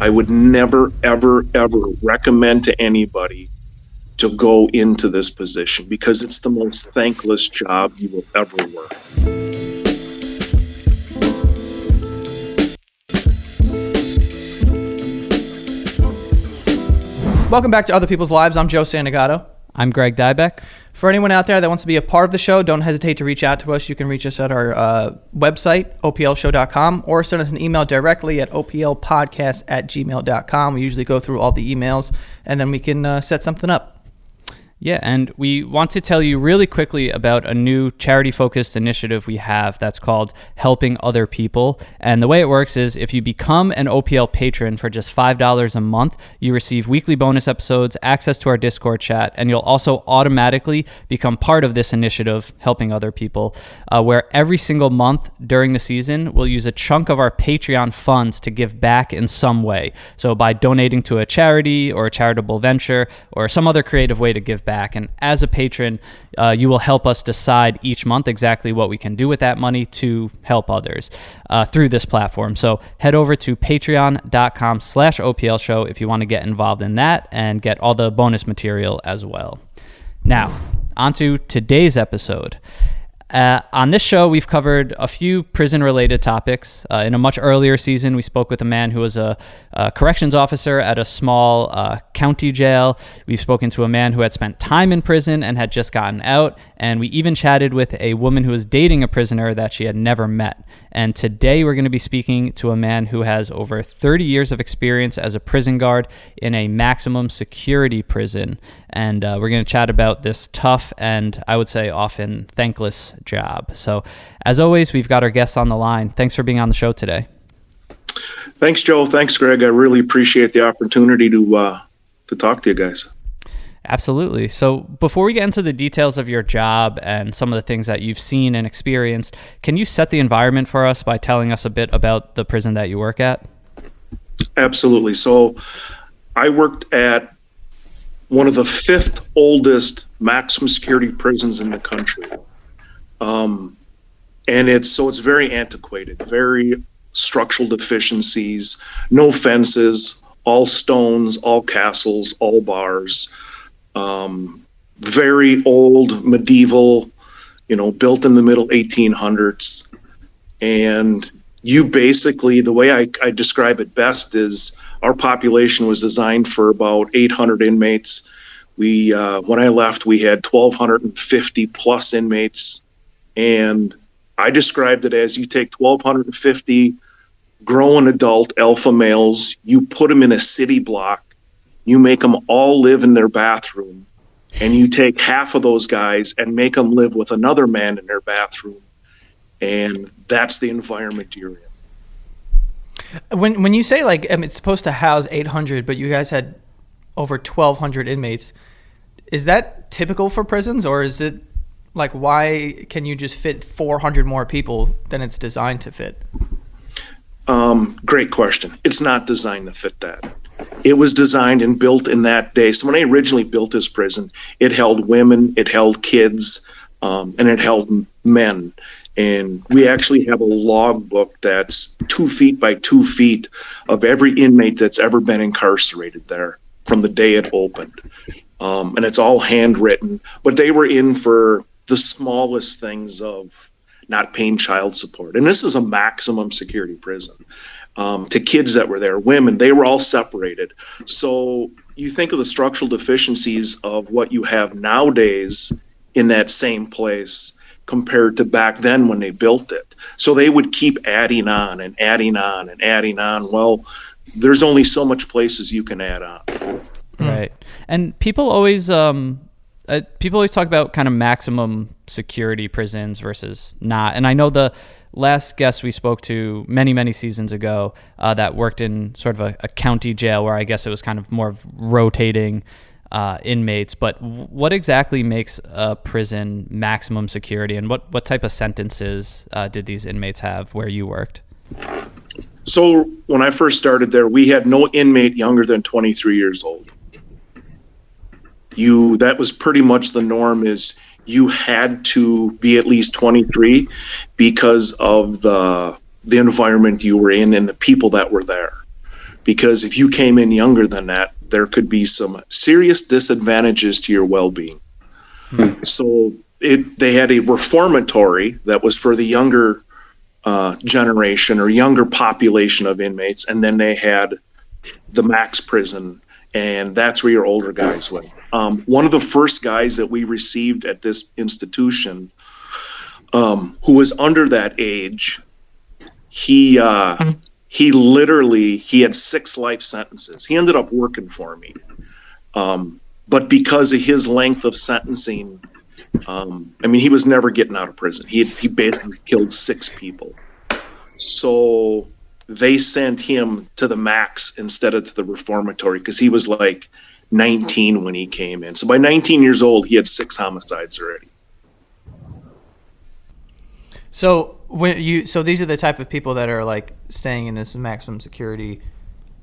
I would never, ever, ever recommend to anybody to go into this position because it's the most thankless job you will ever work. Welcome back to Other People's Lives. I'm Joe Santagato. I'm Greg Dybeck. For anyone out there that wants to be a part of the show, don't hesitate to reach out to us. You can reach us at our website, oplshow.com, or send us an email directly at oplpodcast@gmail.com. We usually go through all the emails, and then we can set something up. Yeah, and we want to tell you really quickly about a new charity-focused initiative we have that's called Helping Other People. And the way it works is if you become an OPL patron for just $5 a month, you receive weekly bonus episodes, access to our Discord chat, and you'll also automatically become part of this initiative, Helping Other People, where every single month during the season, we'll use a chunk of our Patreon funds to give back in some way. So by donating to a charity or a charitable venture or some other creative way to give back. And as a patron, you will help us decide each month exactly what we can do with that money to help others through this platform. So head over to patreon.com/OPL show if you want to get involved in that and get all the bonus material as well. Now, on to today's episode. On this show, we've covered a few prison-related topics. In a much earlier season, we spoke with a man who was a corrections officer at a small county jail. We've spoken to a man who had spent time in prison and had just gotten out. And we even chatted with a woman who was dating a prisoner that she had never met. And today, we're going to be speaking to a man who has over 30 years of experience as a prison guard in a maximum security prison. And we're going to chat about this tough and, I would say, often thankless job. So, as always, we've got our guest on the line. Thanks for being on the show today. Thanks, Joe. Thanks, Greg. I really appreciate the opportunity to talk to you guys. Absolutely. So before we get into the details of your job and some of the things that you've seen and experienced, can you set the environment for us by telling us a bit about the prison that you work at? Absolutely. So I worked at one of the 5th oldest maximum security prisons in the country. And it's very antiquated, very structural deficiencies, no fences, all stones, all castles, all bars. Very old, medieval, built in the middle 1800s. And you basically, the way I describe it best is our population was designed for about 800 inmates. When I left, we had 1,250 plus inmates. And I described it as you take 1,250 grown adult alpha males, you put them in a city block, you make them all live in their bathroom, and you take half of those guys and make them live with another man in their bathroom. And that's the environment you're in. When you say it's supposed to house 800, but you guys had over 1,200 inmates, is that typical for prisons, or is it why can you just fit 400 more people than it's designed to fit? Great question. It's not designed to fit that. It was designed and built in that day. So when I originally built this prison, it held women, it held kids, and it held men. And we actually have a log book that's 2 feet by 2 feet of every inmate that's ever been incarcerated there from the day it opened. And it's all handwritten, but they were in for the smallest things of not paying child support. And this is a maximum security prison. To kids that were there, women, they were all separated. So you think of the structural deficiencies of what you have nowadays in that same place compared to back then when they built it. So they would keep adding on and adding on and adding on. Well, there's only so much places you can add on. Right. And people always talk about kind of maximum security prisons versus not. And I know the last guest we spoke to many seasons ago that worked in sort of a county jail where I guess it was kind of more of rotating inmates. But what exactly makes a prison maximum security, and what type of sentences did these inmates have where you worked? So when I first started there, we had no inmate younger than 23 years old. That was pretty much the norm, is you had to be at least 23 because of the environment you were in and the people that were there. because if you came in younger than that, there could be some serious disadvantages to your well-being. So they had a reformatory that was for the younger generation or younger population of inmates, and then they had the max prison, and that's where your older guys went. One of the first guys that we received at this institution, who was under that age, he had 6 life sentences. He ended up working for me, but because of his length of sentencing, he was never getting out of prison. He basically killed 6 people. So they sent him to the max instead of to the reformatory, because he was like 19 when he came in. So by 19 years old, he had 6 homicides already. So these are the type of people that are like staying in this maximum security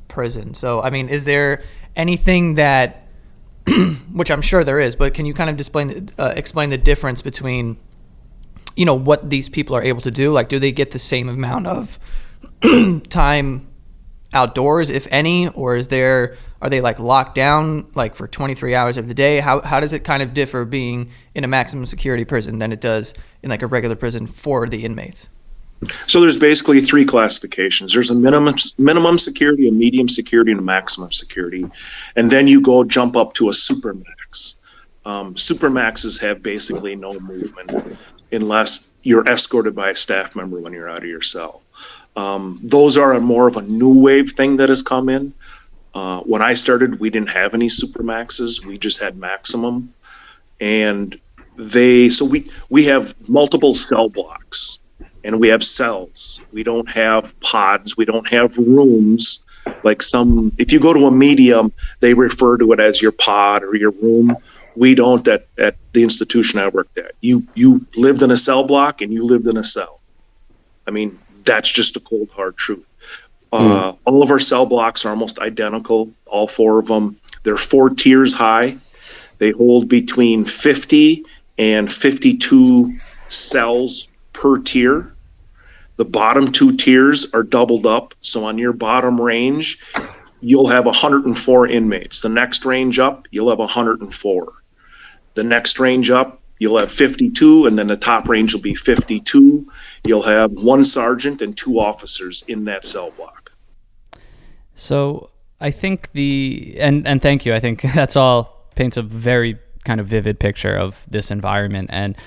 prison. So is there anything that, which I'm sure there is, but can you kind of explain the difference between, what these people are able to do? Like, do they get the same amount of time outdoors, if any, or are they like locked down like for 23 hours of the day? How does it kind of differ being in a maximum security prison than it does in like a regular prison for the inmates? So there's basically 3 classifications. There's a minimum security, a medium security, and a maximum security. And then you jump up to a supermax. Supermaxes have basically no movement unless you're escorted by a staff member when you're out of your cell. Those are more of a new wave thing that has come in. When I started, we didn't have any supermaxes. We just had maximum. And we have multiple cell blocks, and we have cells. We don't have pods. We don't have rooms. Like if you go to a medium, they refer to it as your pod or your room. We don't at the institution I worked at. You lived in a cell block and you lived in a cell. That's just the cold, hard truth. All of our cell blocks are almost identical, all 4 of them. They're 4 tiers high. They hold between 50 and 52 cells per tier. The bottom 2 tiers are doubled up. So on your bottom range, you'll have 104 inmates. The next range up, you'll have 104. The next range up, you'll have 52, and then the top range will be 52. You'll have 1 sergeant and 2 officers in that cell block. So I think and thank you. I think that's all paints a very kind of vivid picture of this environment. And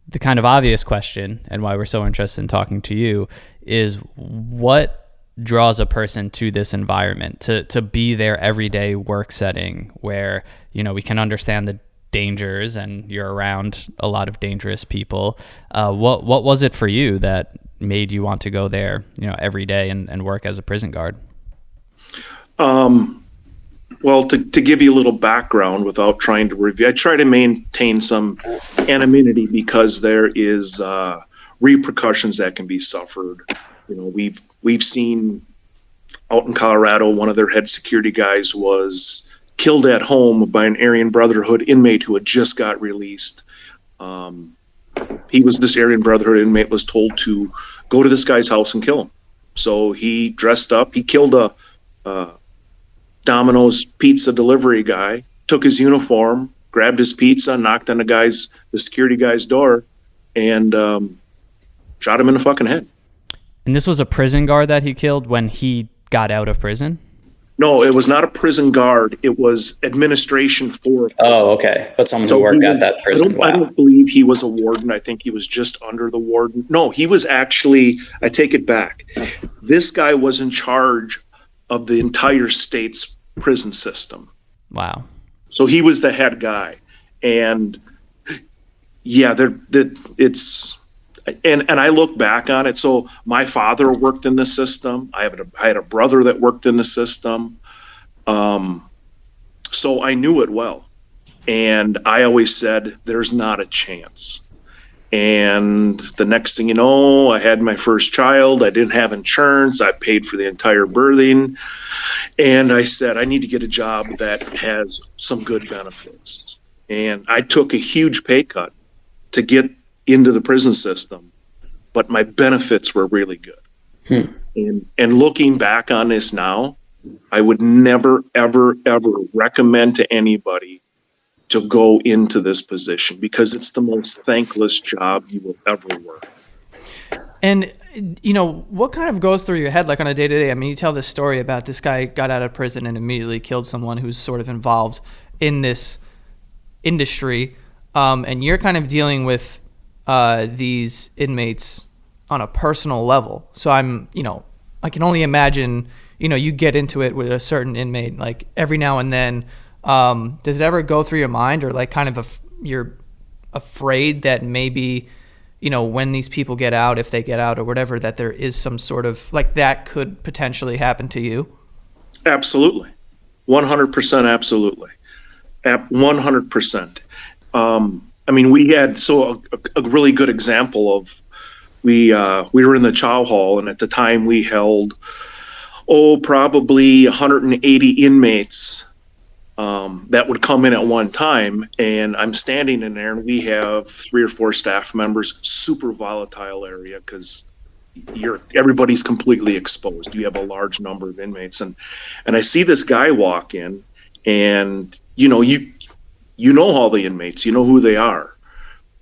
the kind of obvious question, and why we're so interested in talking to you, is what draws a person to this environment, to be their everyday work setting where, we can understand the dangers and you're around a lot of dangerous people. What was it for you that made you want to go there, every day and work as a prison guard? Well, to give you a little background without trying to review, I try to maintain some anonymity because there is repercussions that can be suffered. We've seen out in Colorado, one of their head security guys was killed at home by an Aryan Brotherhood inmate who had just got released. This Aryan Brotherhood inmate was told to go to this guy's house and kill him. So he dressed up, he killed a Domino's pizza delivery guy, took his uniform, grabbed his pizza, knocked on the security guy's door, and shot him in the fucking head. And this was a prison guard that he killed when he got out of prison? No, it was not a prison guard. It was administration for a prison. Oh, okay. But someone who worked at that prison. I don't believe he was a warden. I think he was just under the warden. No, he was actually, I take it back. This guy was in charge of the entire state's prison system. Wow. So he was the head guy. And yeah, it's... And I look back on it. So my father worked in the system. I had a brother that worked in the system. So I knew it well. And I always said, there's not a chance. And the next thing you know, I had my first child. I didn't have insurance. I paid for the entire birthing. And I said, I need to get a job that has some good benefits. And I took a huge pay cut to get into the prison system, but my benefits were really good. And looking back on this now, I would never, ever, ever recommend to anybody to go into this position because it's the most thankless job you will ever work. And, what kind of goes through your head, like on a day-to-day? I mean, you tell this story about this guy got out of prison and immediately killed someone who's sort of involved in this industry. And you're kind of dealing with these inmates on a personal level. So I can only imagine, you get into it with a certain inmate, like every now and then. Does it ever go through your mind, or like kind of you're afraid that maybe, when these people get out, if they get out or whatever, that there is some sort of like that could potentially happen to you? Absolutely. 100% absolutely. 100%. I mean, we had a really good example of we were in the chow hall, and at the time we held probably 180 inmates that would come in at one time, and I'm standing in there, and we have 3 or 4 staff members. Super volatile area because everybody's completely exposed. You have a large number of inmates, and I see this guy walk in, and you know all the inmates, you know who they are,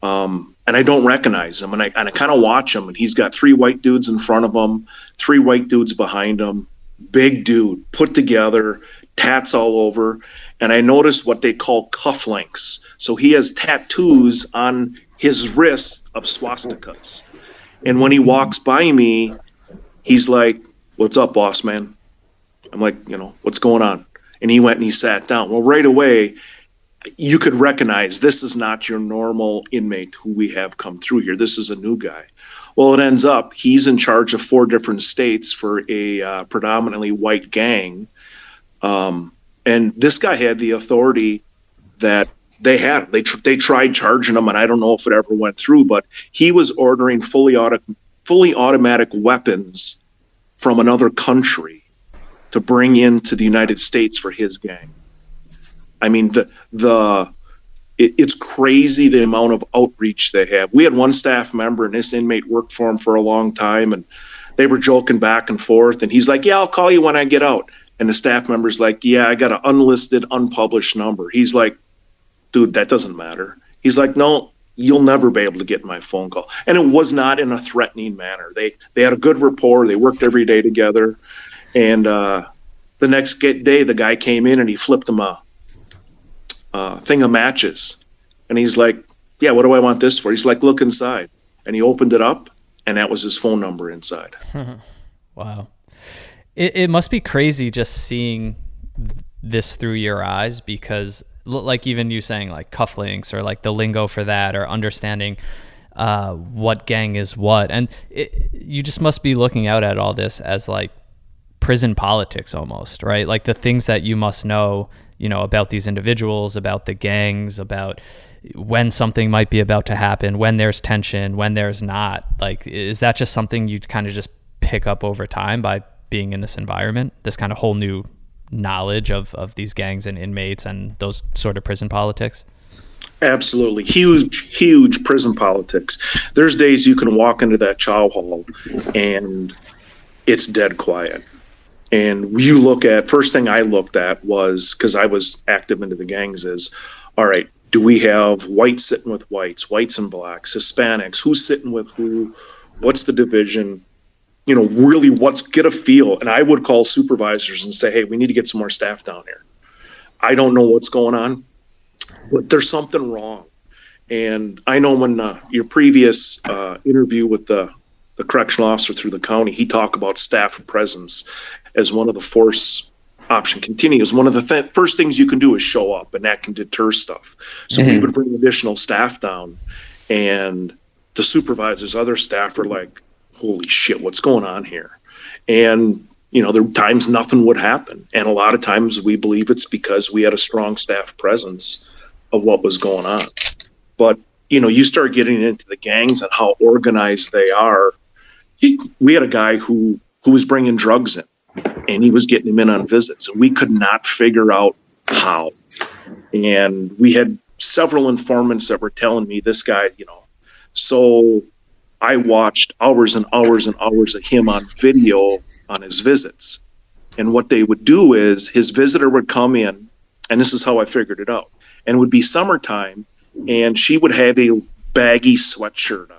and I don't recognize him, and I kind of watch him, and he's got 3 white dudes in front of him, 3 white dudes behind him, big dude, put together, tats all over, and I noticed what they call cufflinks. So he has tattoos on his wrist of swastikas, and when he walks by me, he's like, "What's up, boss man?" I'm like, "What's going on?" And he went and he sat down. Well, right away, you could recognize this is not your normal inmate who we have come through here. This is a new guy. Well, it ends up he's in charge of 4 different states for a predominantly white gang. And this guy had the authority that they had. They tried charging him, and I don't know if it ever went through, but he was ordering fully automatic weapons from another country to bring into the United States for his gang. I mean, it's crazy the amount of outreach they have. We had one staff member, and this inmate worked for him for a long time, and they were joking back and forth, and he's like, "Yeah, I'll call you when I get out." And the staff member's like, "Yeah, I got an unlisted, unpublished number." He's like, "Dude, that doesn't matter." He's like, "No, you'll never be able to get my phone call." And it was not in a threatening manner. They had a good rapport. They worked every day together. And the next day, the guy came in and he flipped him a thing of matches. And he's like, "Yeah, what do I want this for?" He's like, "Look inside." And he opened it up, and that was his phone number inside. Wow. It must be crazy just seeing this through your eyes, because like even you saying like cufflinks or like the lingo for that, or understanding what gang is what. And you just must be looking out at all this as like prison politics almost, right? Like the things that you must know, about these individuals, about the gangs, about when something might be about to happen, when there's tension, when there's not. Like, is that just something you kind of just pick up over time by being in this environment, this kind of whole new knowledge of these gangs and inmates and those sort of prison politics? Absolutely. Huge prison politics. There's days you can walk into that chow hall and it's dead quiet. And you look at, first thing I looked at was, because I was active into the gangs, is, all right, do we have whites sitting with whites, whites and blacks, Hispanics, who's sitting with who, what's the division? Really get a feel. And I would call supervisors and say, "Hey, we need to get some more staff down here. I don't know what's going on, but there's something wrong." And I know when your previous interview with the correctional officer through the county, he talked about staff presence as one of the force option continues. One of the first things you can do is show up, and that can deter stuff. So we would bring additional staff down, and the supervisors, other staff are like, "Holy shit, what's going on here?" And, there were times nothing would happen. And a lot of times we believe it's because we had a strong staff presence of what was going on. But, you start getting into the gangs and how organized they are. We had a guy who was bringing drugs in, and he was getting them in on visits, and we could not figure out how. And we had several informants that were telling me this guy, so I watched hours and hours and hours of him on video on his visits. And what they would do is his visitor would come in, and this is how I figured it out. And it would be summertime, and she would have a baggy sweatshirt on.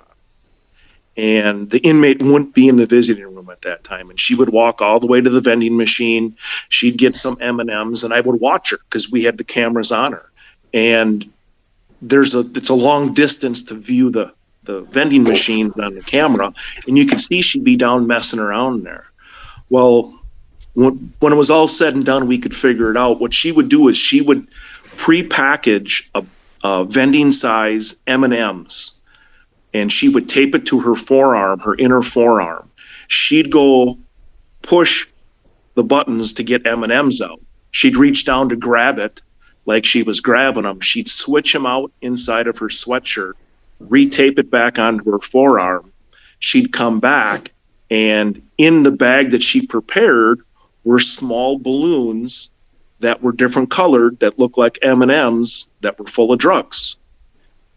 And the inmate wouldn't be in the visiting room at that time. And she would walk all the way to the vending machine. She'd get some M&Ms, and I would watch her because we had the cameras on her. And it's a long distance to view the vending machines on the camera, and you could see she'd be down messing around there. Well, when it was all said and done, we could figure it out. What she would do is she would pre-package a vending size M&Ms, and she would tape it to her forearm, her inner forearm. She'd go push the buttons to get M&Ms out. She'd reach down to grab it like she was grabbing them. She'd switch them out inside of her sweatshirt, retape it back onto her forearm. She'd come back, and in the bag that she prepared were small balloons that were different colored that looked like M&Ms that were full of drugs.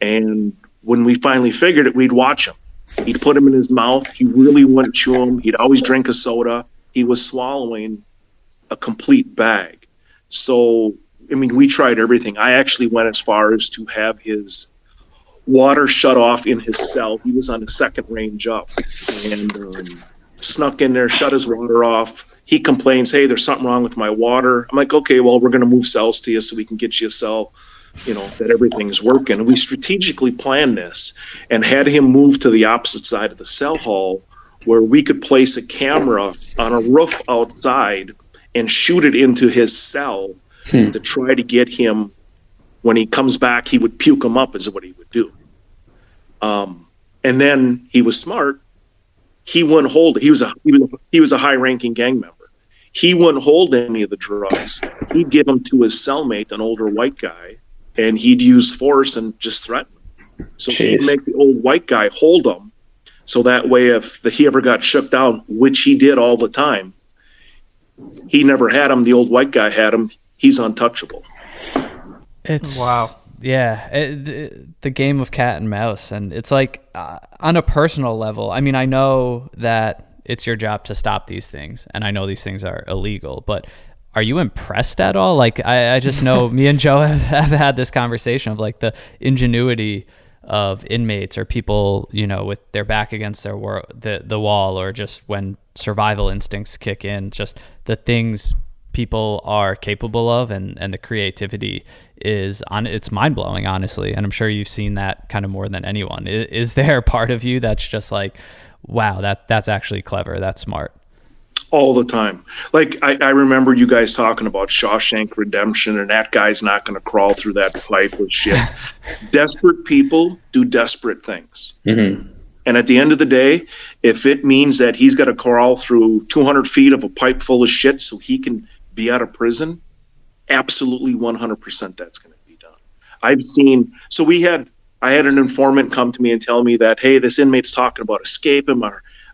And when we finally figured it, we'd watch him. He'd put them in his mouth. He really wouldn't chew them. He'd always drink a soda. He was swallowing a complete bag. So, I mean, we tried everything. I actually went as far as to have his water shut off in his cell. He was on the second range up, and snuck in there, shut his water off. He complains, hey, there's something wrong with my water. I'm like, okay, well, we're going to move cells to you so we can get you a cell, that everything's working. And we strategically planned this and had him move to the opposite side of the cell hall where we could place a camera on a roof outside and shoot it into his cell to try to get him. When he comes back, he would puke him up is what he would do. And then he was smart. He wouldn't hold it. He was a high-ranking gang member. He wouldn't hold any of the drugs. He'd give them to his cellmate, an older white guy, and he'd use force and just threaten him. So he'd make the old white guy hold them, so that way if he ever got shook down, which he did all the time, he never had him. The old white guy had him. He's untouchable. It's wow. Yeah, the game of cat and mouse. And it's like on a personal level, I mean, I know that it's your job to stop these things, and I know these things are illegal, but are you impressed at all? Like, I just know me and Joe have had this conversation of like the ingenuity of inmates or people, with their back against the wall, or just when survival instincts kick in, just the things people are capable of, and the creativity it's mind-blowing, honestly. And I'm sure you've seen that kind of more than anyone. Is there a part of you that's just like, wow, that's actually clever, that's smart? All the time. Like, I remember you guys talking about Shawshank Redemption, and that guy's not going to crawl through that pipe with shit. Desperate people do desperate things. Mm-hmm. And at the end of the day, if it means that he's got to crawl through 200 feet of a pipe full of shit so he can be out of prison, absolutely 100% that's going to be done. I had an informant come to me and tell me that, hey, this inmate's talking about escaping.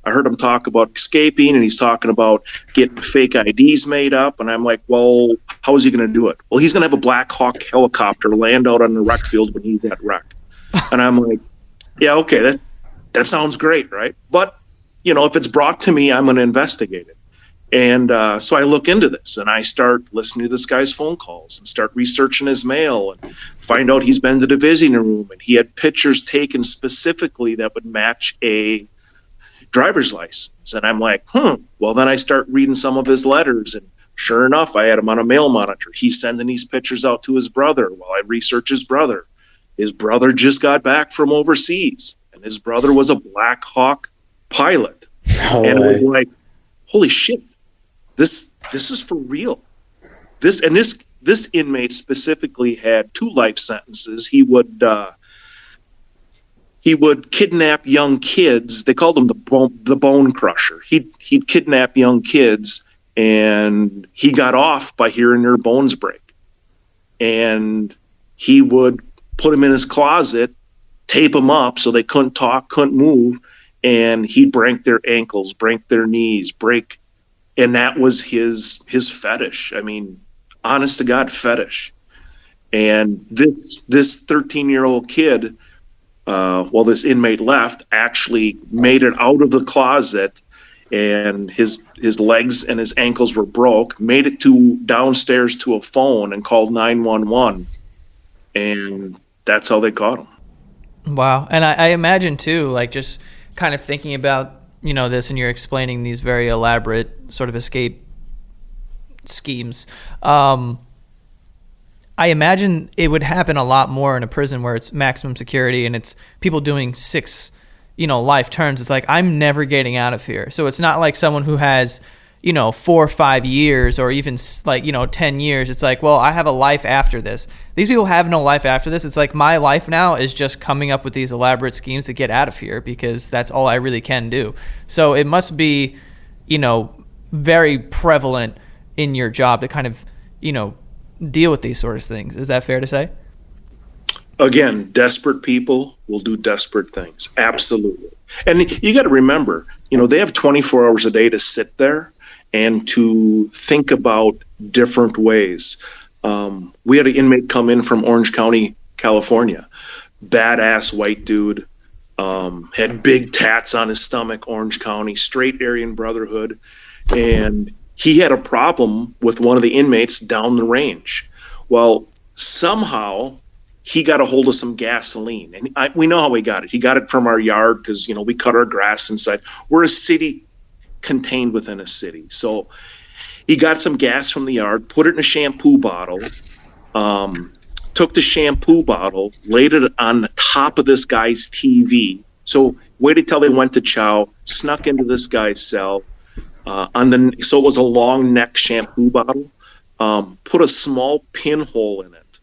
I heard him talk about escaping, and he's talking about getting fake IDs made up. And I'm like, well, how is he going to do it? Well, he's going to have a Black Hawk helicopter land out on the rec field when he's at rec. And I'm like, yeah, okay, that sounds great, right? But, if it's brought to me, I'm going to investigate it. And so I look into this, and I start listening to this guy's phone calls and start researching his mail and find out he's been to the visiting room, and he had pictures taken specifically that would match a driver's license. And I'm like, well, then I start reading some of his letters, and sure enough, I had him on a mail monitor. He's sending these pictures out to his brother while I research his brother. His brother just got back from overseas, and his brother was a Black Hawk pilot. And it was like, holy shit. This is for real. This inmate specifically had 2 life sentences. He would kidnap young kids. They called him the bone crusher. He'd kidnap young kids, and he got off by hearing their bones break. And he would put them in his closet, tape them up so they couldn't talk, couldn't move, and he'd break their ankles, break their knees, and that was his fetish. I mean, honest to God, fetish. And this 13-year-old kid, while this inmate left, actually made it out of the closet and his legs and his ankles were broke, made it to downstairs to a phone and called 911, and that's how they caught him. Wow. And I imagine too, like just kind of thinking about, this, and you're explaining these very elaborate sort of escape schemes. I imagine it would happen a lot more in a prison where it's maximum security and it's people doing 6, life terms. It's like, I'm never getting out of here. So it's not like someone who has, 4 or 5 years or even 10 years. It's like, well, I have a life after this. These people have no life after this. It's like my life now is just coming up with these elaborate schemes to get out of here because that's all I really can do. So it must be, very prevalent in your job to kind of, deal with these sorts of things. Is that fair to say? Again, desperate people will do desperate things. Absolutely. And you got to remember, they have 24 hours a day to sit there and to think about different ways. We had an inmate come in from Orange County, California. Badass white dude, had big tats on his stomach, Orange County, straight Aryan Brotherhood. And he had a problem with one of the inmates down the range. Well, somehow he got a hold of some gasoline, and we know how he got it. He got it from our yard because, we cut our grass inside. We're a city contained within a city. So he got some gas from the yard, put it in a shampoo bottle, took the shampoo bottle, laid it on the top of this guy's TV. So waited till they went to chow, snuck into this guy's cell, so it was a long neck shampoo bottle, put a small pinhole in it,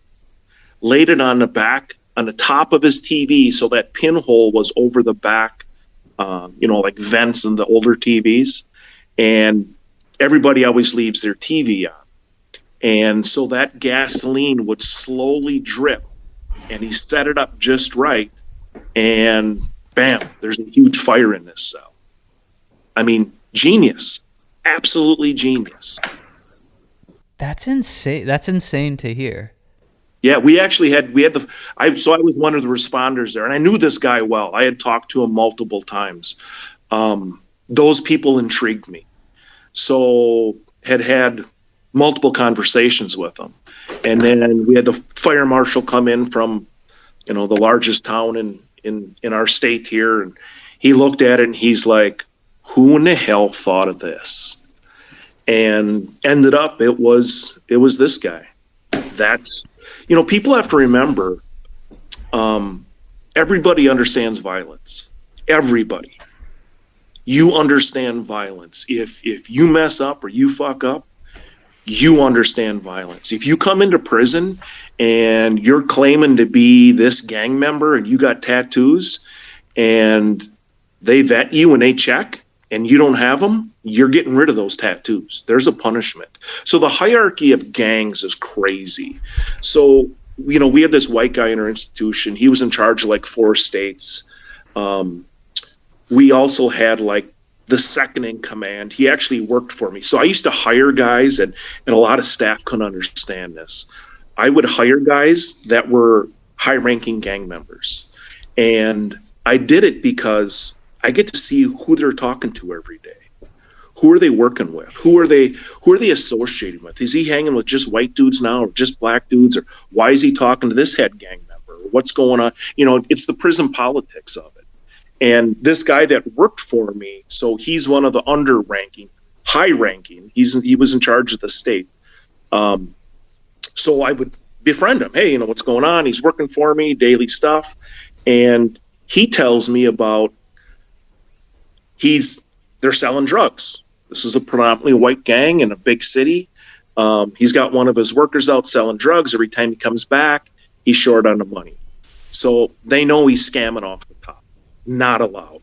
laid it on the top of his TV, so that pinhole was over the back, like vents in the older TVs, and everybody always leaves their TV on. And so that gasoline would slowly drip, and he set it up just right, and bam, there's a huge fire in this cell. I mean, genius, absolutely genius. That's insane. That's insane to hear. Yeah, I was one of the responders there, and I knew this guy well. I had talked to him multiple times. Those people intrigued me. So had multiple conversations with them. And then we had the fire marshal come in from, the largest town in our state here. And he looked at it and he's like, who in the hell thought of this? And ended up, it was this guy. That's, people have to remember, everybody understands violence. Everybody. You understand violence. If you mess up or you fuck up, you understand violence. If you come into prison and you're claiming to be this gang member and you got tattoos and they vet you and they check and you don't have them, you're getting rid of those tattoos. There's a punishment. So the hierarchy of gangs is crazy. So, we had this white guy in our institution. He was in charge of like 4 states. We also had like the second in command. He actually worked for me. So I used to hire guys, and a lot of staff couldn't understand this. I would hire guys that were high-ranking gang members. And I did it because I get to see who they're talking to every day. Who are they working with? Who are they associating with? Is he hanging with just white dudes now, or just black dudes? Or why is he talking to this head gang member? What's going on? It's the prison politics of it. And this guy that worked for me, so he's one of the high-ranking. He was in charge of the state. So I would befriend him. Hey, what's going on? He's working for me, daily stuff. And he tells me about they're selling drugs. This is a predominantly white gang in a big city. He's got one of his workers out selling drugs. Every time he comes back, he's short on the money. So they know he's scamming off the top. Not allowed.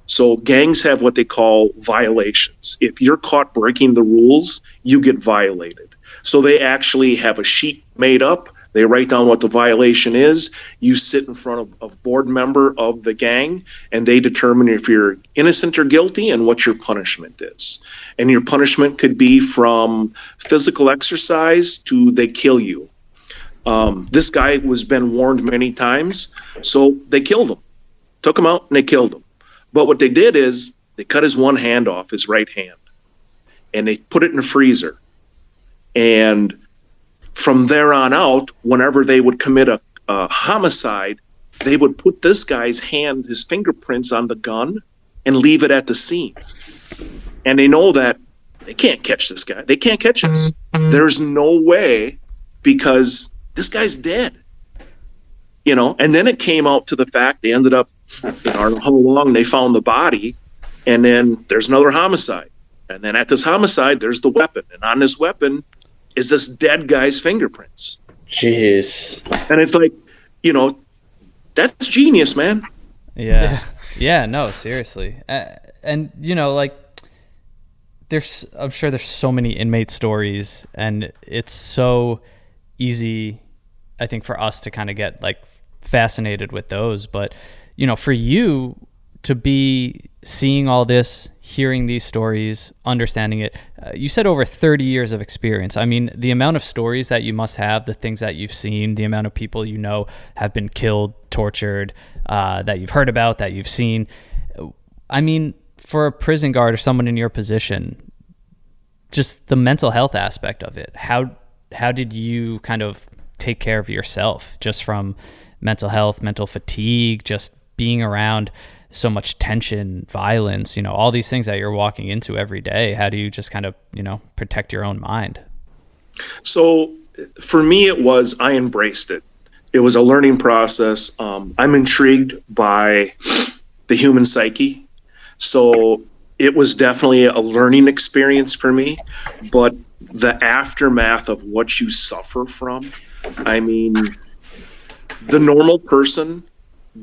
So gangs have what they call violations. If you're caught breaking the rules, you get violated. So they actually have a sheet made up. They write down what the violation is. You sit in front of a board member of the gang, and they determine if you're innocent or guilty and what your punishment is. And your punishment could be from physical exercise to they kill you. This guy was been warned many times, so they killed him. Took him out and they killed him. But what they did is They cut his one hand off, his right hand, and they put it in a freezer. And from there on out, whenever they would commit a homicide, they would put this guy's hand, his fingerprints on the gun, and leave it at the scene. And they know that they can't catch this guy. They can't catch us. There's no way, because this guy's dead. And then it came out to the fact they ended up, I don't know how long, they found the body, and then there's another homicide. And then at this homicide, there's the weapon. And on this weapon is this dead guy's fingerprints. Jeez. And it's like, that's genius, man. Yeah. Yeah, no, seriously. And, I'm sure there's so many inmate stories, and it's so easy, I think, for us to kind of get fascinated with those. But, for you to be seeing all this, hearing these stories, understanding it, you said over 30 years of experience. I mean, the amount of stories that you must have, the things that you've seen, the amount of people have been killed, tortured, that you've heard about, that you've seen. I mean, for a prison guard or someone in your position, just the mental health aspect of it, how did you kind of take care of yourself, just from mental health, mental fatigue, just being around so much tension, violence, all these things that you're walking into every day? How do you just kind of, protect your own mind? So for me, I embraced it. It was a learning process. I'm intrigued by the human psyche. So it was definitely a learning experience for me, but the aftermath of what you suffer from, I mean, the normal person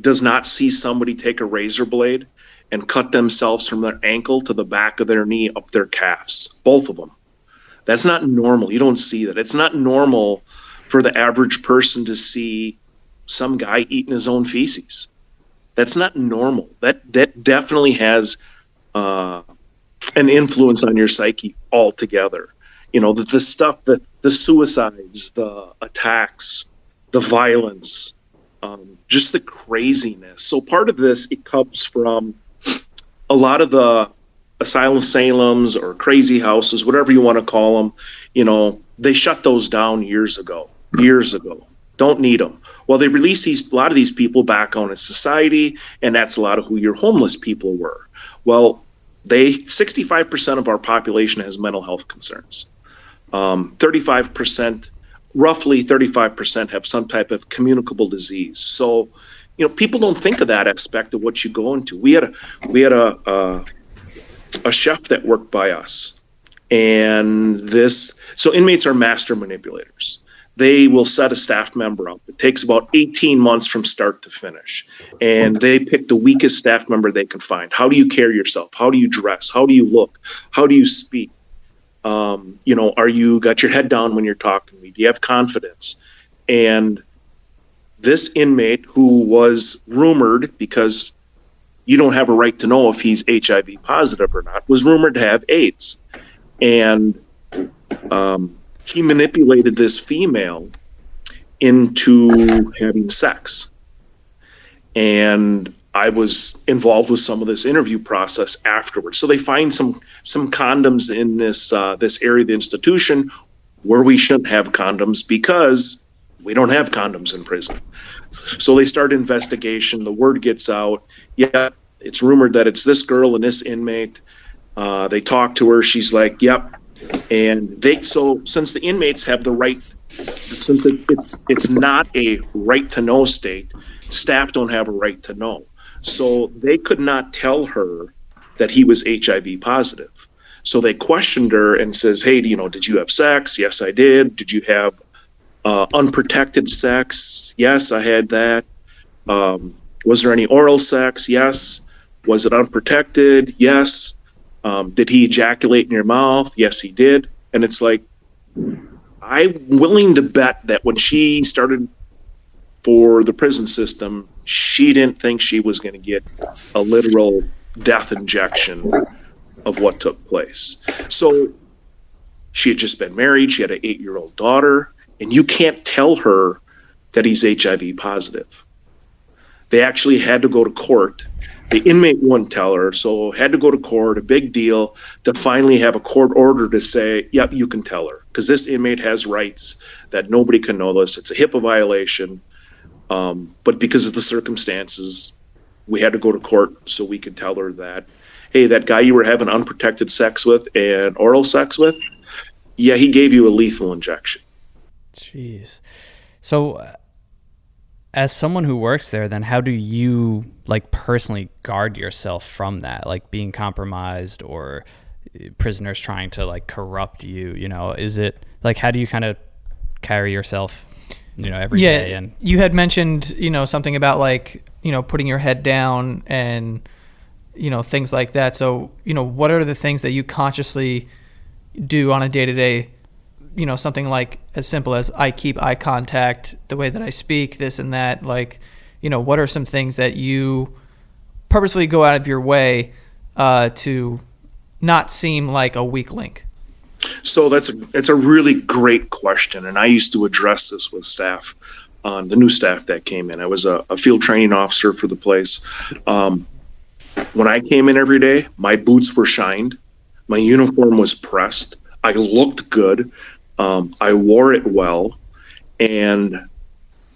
does not see somebody take a razor blade and cut themselves from their ankle to the back of their knee up their calves, both of them. That's not normal. You don't see that. It's not normal for the average person to see some guy eating his own feces. That's not normal. That definitely has an influence on your psyche altogether. The stuff, the suicides, the attacks, the violence, just the craziness. So part of this, it comes from a lot of the asylums or crazy houses, whatever you want to call them. They shut those down years ago. Don't need them. Well, they release a lot of these people back on in society, and that's a lot of who your homeless people were. Well, 65% of our population has mental health concerns. 35% have some type of communicable disease. So, people don't think of that aspect of what you go into. We had a chef that worked by us, and so inmates are master manipulators. They will set a staff member up. It takes about 18 months from start to finish. And they pick the weakest staff member they can find. How do you carry yourself? How do you dress? How do you look? How do you speak? Are you got your head down when you're talking to me? Do you have confidence? And this inmate, who was rumored, because you don't have a right to know if he's HIV positive or not, was rumored to have AIDS. And he manipulated this female into having sex. And I was involved with some of this interview process afterwards. So they find some condoms in this area of the institution where we shouldn't have condoms, because we don't have condoms in prison. So they start an investigation. The word gets out. Yeah, it's rumored that it's this girl and this inmate. They talk to her. She's like, yep. And since the inmates have the right, since it's not a right to know state, staff don't have a right to know. So they could not tell her that he was HIV positive. So they questioned her and says, hey, did you have sex? Yes, I did. Did you have unprotected sex? Yes, I had that. Was there any oral sex? Yes. Was it unprotected? Yes. Did he ejaculate in your mouth? Yes, he did. And it's like, I'm willing to bet that when she started for the prison system, she didn't think she was going to get a literal death injection of what took place. So she had just been married. She had an 8-year-old daughter, and you can't tell her that he's HIV positive. They actually had to go to court The inmate wouldn't tell her, so had to go to court, a big deal, to finally have a court order to say, yep, you can tell her, because this inmate has rights that nobody can know this. It's a HIPAA violation, but because of the circumstances, we had to go to court so we could tell her that, hey, that guy you were having unprotected sex with and oral sex with, yeah, he gave you a lethal injection. Jeez. So as someone who works there, then how do you like personally guard yourself from that, like being compromised or prisoners trying to like corrupt you? You know, is it like, how do you kind of carry yourself, you know, every day? And you had mentioned, you know, something about like, you know, putting your head down and, you know, things like that. So, you know, what are the things that you consciously do on a day-to-day, you know, something like as simple as I keep eye contact, the way that I speak, this and that, like, you know, what are some things that you purposely go out of your way to not seem like a weak link? So it's a really great question, and I used to address this with staff, the new staff that came in. I was a field training officer for the place. When I came in every day, my boots were shined, my uniform was pressed, I looked good, I wore it well, and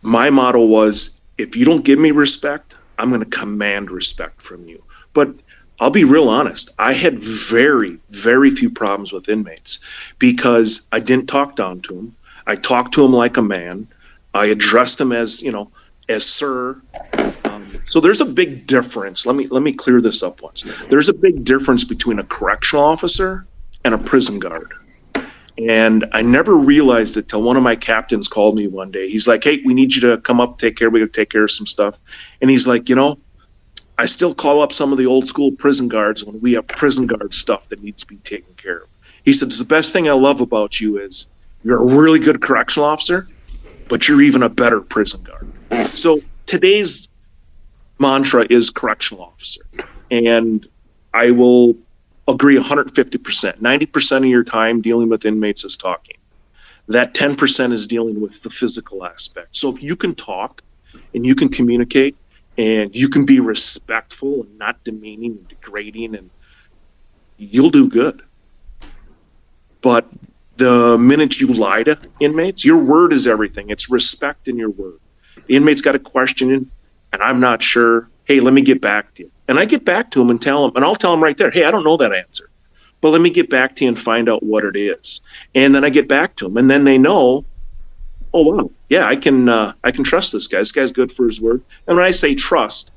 my motto was, if you don't give me respect, I'm going to command respect from you. But I'll be real honest, I had very, very few problems with inmates because I didn't talk down to them. I talked to them like a man. I addressed them as, you know, as sir. So there's a big difference. Let me clear this up once. There's a big difference between a correctional officer and a prison guard. And I never realized it till one of my captains called me one day. He's like, hey, we need you to come up, we gotta take care of some stuff. And he's like, you know, I still call up some of the old school prison guards when we have prison guard stuff that needs to be taken care of. He said, the best thing I love about you is you're a really good correctional officer, but you're even a better prison guard. So today's mantra is correctional officer. And I will agree 150%. 90% of your time dealing with inmates is talking. That 10% is dealing with the physical aspect. So if you can talk and you can communicate and you can be respectful and not demeaning and degrading, and you'll do good. But the minute you lie to inmates, your word is everything. It's respect in your word. The inmate's got a question and I'm not sure. Hey, let me get back to you. And I get back to him and tell him, and I'll tell him right there, hey, I don't know that answer, but let me get back to you and find out what it is. And then I get back to him, and then they know, oh wow, yeah, I can trust this guy. This guy's good for his word. And when I say trust,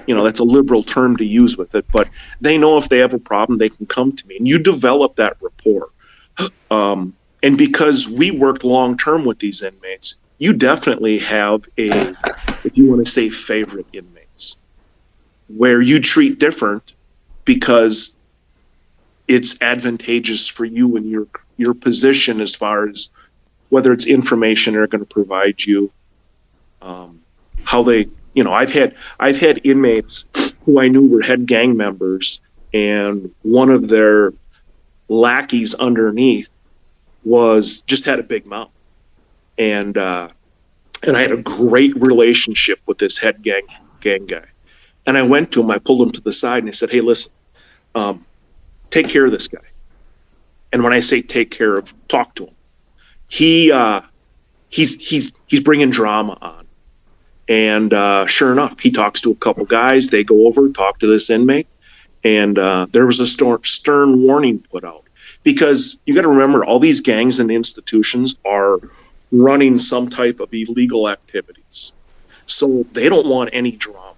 you know, that's a liberal term to use with it, but they know if they have a problem, they can come to me, and you develop that rapport. And because we worked long term with these inmates, you definitely have a, if you want to say, favorite inmates, where you treat different because it's advantageous for you and your position as far as whether it's information they're going to provide you, how they, you know, I've had inmates who I knew were head gang members, and one of their lackeys underneath just had a big mouth. And I had a great relationship with this head gang guy. And I went to him, I pulled him to the side and I said, hey, listen, take care of this guy. And when I say take care of, talk to him. He's bringing drama on. And sure enough, he talks to a couple guys. They go over, talk to this inmate. And there was a stern warning put out. Because you got to remember, all these gangs and institutions are running some type of illegal activities. So they don't want any drama.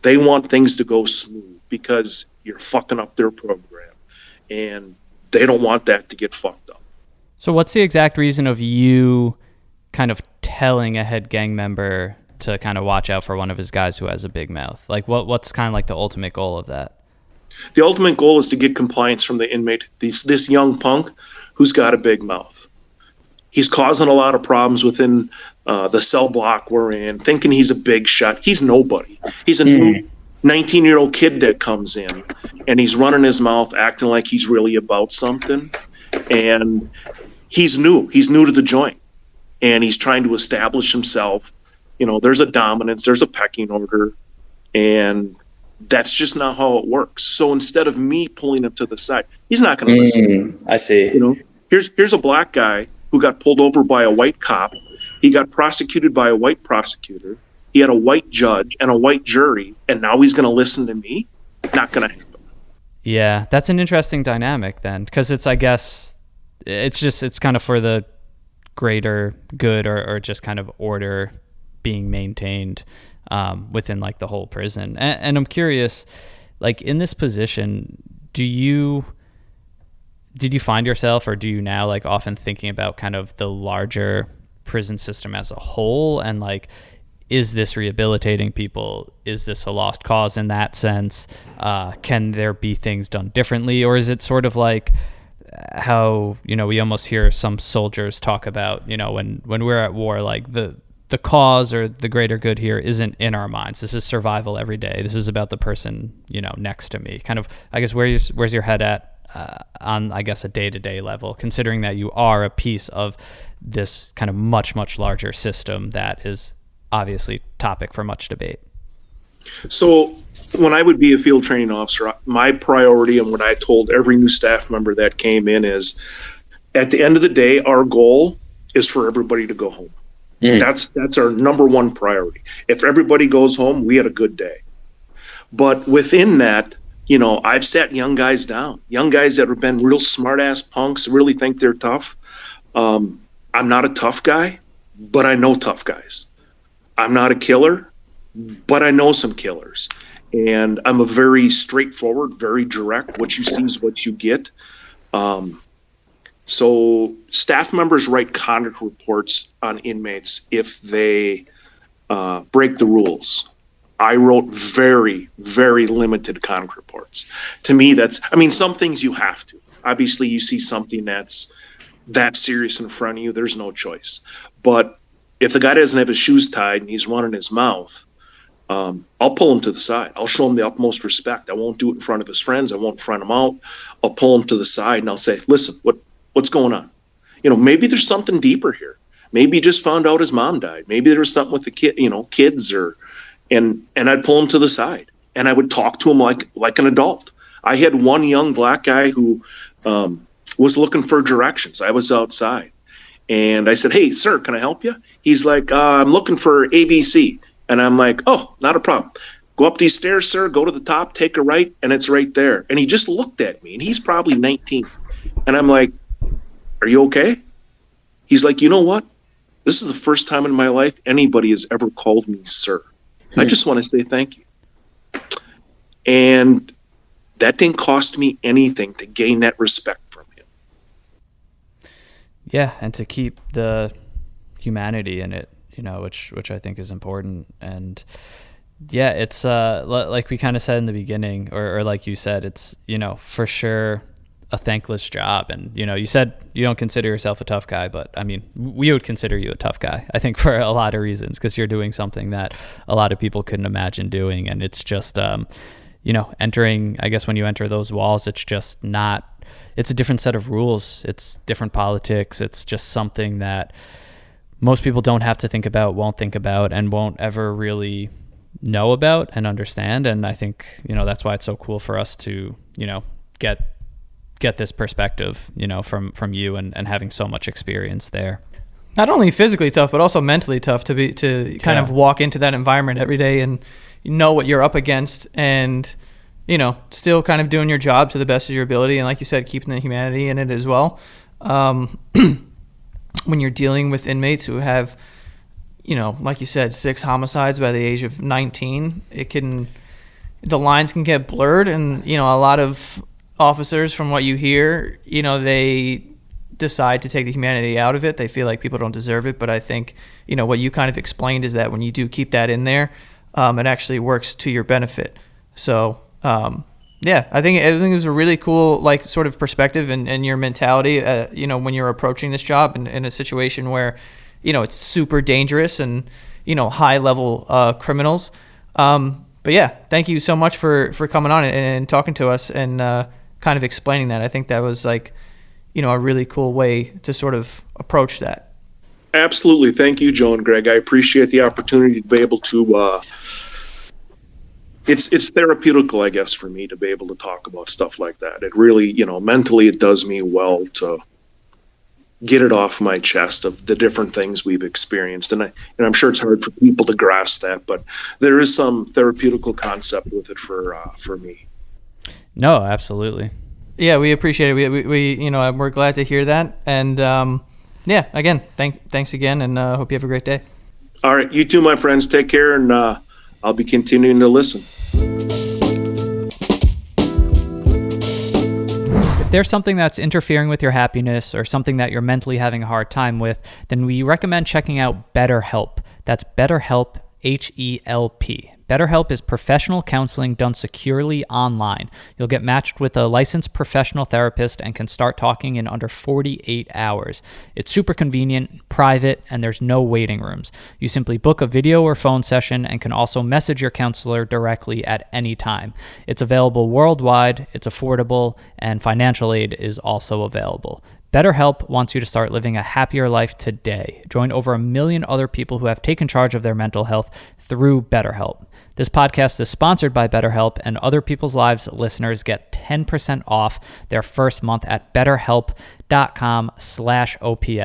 They want things to go smooth because you're fucking up their program. And they don't want that to get fucked up. So what's the exact reason of you kind of telling a head gang member to kind of watch out for one of his guys who has a big mouth? Like what's kind of like the ultimate goal of that? The ultimate goal is to get compliance from the inmate, this young punk who's got a big mouth. He's causing a lot of problems within the cell block we're in, thinking he's a big shot. He's nobody. He's a new 19-year-old kid that comes in, and he's running his mouth, acting like he's really about something. And he's new. He's new to the joint, and he's trying to establish himself. You know, there's a dominance, there's a pecking order, and That's just not how it works. So instead of me pulling him to the side, he's not going to listen. I see. You know, here's a black guy who got pulled over by a white cop. He got prosecuted by a white prosecutor. He had a white judge and a white jury, and now he's going to listen to me? Not going to happen. Yeah, that's an interesting dynamic then, because I guess it's kind of for the greater good or just kind of order being maintained within like the whole prison. And I'm curious, like in this position, did you find yourself, or do you now like often thinking about kind of the larger prison system as a whole, and like, is this rehabilitating people? Is this a lost cause in that sense? Can there be things done differently? Or is it sort of like how, we almost hear some soldiers talk about, when we're at war, like the cause or the greater good here isn't in our minds. This is survival every day. This is about the person, next to me. Kind of, I guess, where's your head at on, I guess, a day-to-day level, considering that you are a piece of this kind of much, much larger system that is obviously topic for much debate. So when I would be a field training officer, my priority and what I told every new staff member that came in is, at the end of the day, our goal is for everybody to go home. That's our number one priority. If everybody goes home, we had a good day. But within that, I've sat young guys down, young guys that have been real smart ass punks, really think they're tough. I'm not a tough guy, but I know tough guys. I'm not a killer, but I know some killers. And I'm a very straightforward, very direct. What you see is what you get. So staff members write conduct reports on inmates if they break the rules. I wrote very, very limited conduct reports. To me, some things you have to. Obviously, you see something that's that serious in front of you, there's no choice. But if the guy doesn't have his shoes tied and he's running his mouth, I'll pull him to the side. I'll show him the utmost respect. I won't do it in front of his friends. I won't front him out. I'll pull him to the side and I'll say, listen, what's going on? Maybe there's something deeper here. Maybe he just found out his mom died. Maybe there was something with the kids and I'd pull him to the side and I would talk to him like an adult. I had one young black guy who was looking for directions. I was outside and I said, hey, sir, can I help you? He's like, I'm looking for ABC. And I'm like, oh, not a problem. Go up these stairs, sir, go to the top, take a right, and it's right there. And he just looked at me, and he's probably 19. And I'm like, are you okay? He's like, you know what? This is the first time in my life anybody has ever called me sir. I just want to say thank you. And that didn't cost me anything to gain that respect from him. Yeah, and to keep the humanity in it, which I think is important. And yeah, it's like we kind of said in the beginning, or like you said, it's, for sure a thankless job. And, you said you don't consider yourself a tough guy, but I mean, we would consider you a tough guy, I think, for a lot of reasons, because you're doing something that a lot of people couldn't imagine doing. And it's just, entering, I guess when you enter those walls, it's just not, it's a different set of rules. It's different politics. It's just something that most people don't have to think about, won't think about, and won't ever really know about and understand. And I think, that's why it's so cool for us to, get this perspective, from you and having so much experience there. Not only physically tough, but also mentally tough to kind of walk into that environment every day and know what you're up against and, still kind of doing your job to the best of your ability. And like you said, keeping the humanity in it as well. When you're dealing with inmates who have, like you said, 6 homicides by the age of 19, the lines can get blurred. And, a lot of officers, from what you hear, they decide to take the humanity out of it. They feel like people don't deserve it. But I think, what you kind of explained is that when you do keep that in there, it actually works to your benefit. So, yeah, I think it was a really cool, like, sort of perspective and your mentality, when you're approaching this job in a situation where, it's super dangerous and, high level criminals. But yeah, thank you so much for coming on and talking to us and kind of explaining that. I think that was like, a really cool way to sort of approach that. Absolutely. Thank you, Joe and Greg. I appreciate the opportunity to be able to it's therapeutical, I guess, for me to be able to talk about stuff like that. It really, mentally, it does me well to get it off my chest of the different things we've experienced. And I'm sure it's hard for people to grasp that, but there is some therapeutical concept with it for me. No, absolutely. Yeah, we appreciate it. We're glad to hear that. And again, thanks again, and hope you have a great day. All right, you too, my friends. Take care, and I'll be continuing to listen. If there's something that's interfering with your happiness or something that you're mentally having a hard time with, then we recommend checking out BetterHelp. That's BetterHelp, H-E-L-P. BetterHelp is professional counseling done securely online. You'll get matched with a licensed professional therapist and can start talking in under 48 hours. It's super convenient, private, and there's no waiting rooms. You simply book a video or phone session and can also message your counselor directly at any time. It's available worldwide, it's affordable, and financial aid is also available. BetterHelp wants you to start living a happier life today. Join over 1 million other people who have taken charge of their mental health through BetterHelp. This podcast is sponsored by BetterHelp, and Other People's Lives listeners get 10% off their first month at betterhelp.com/OPL.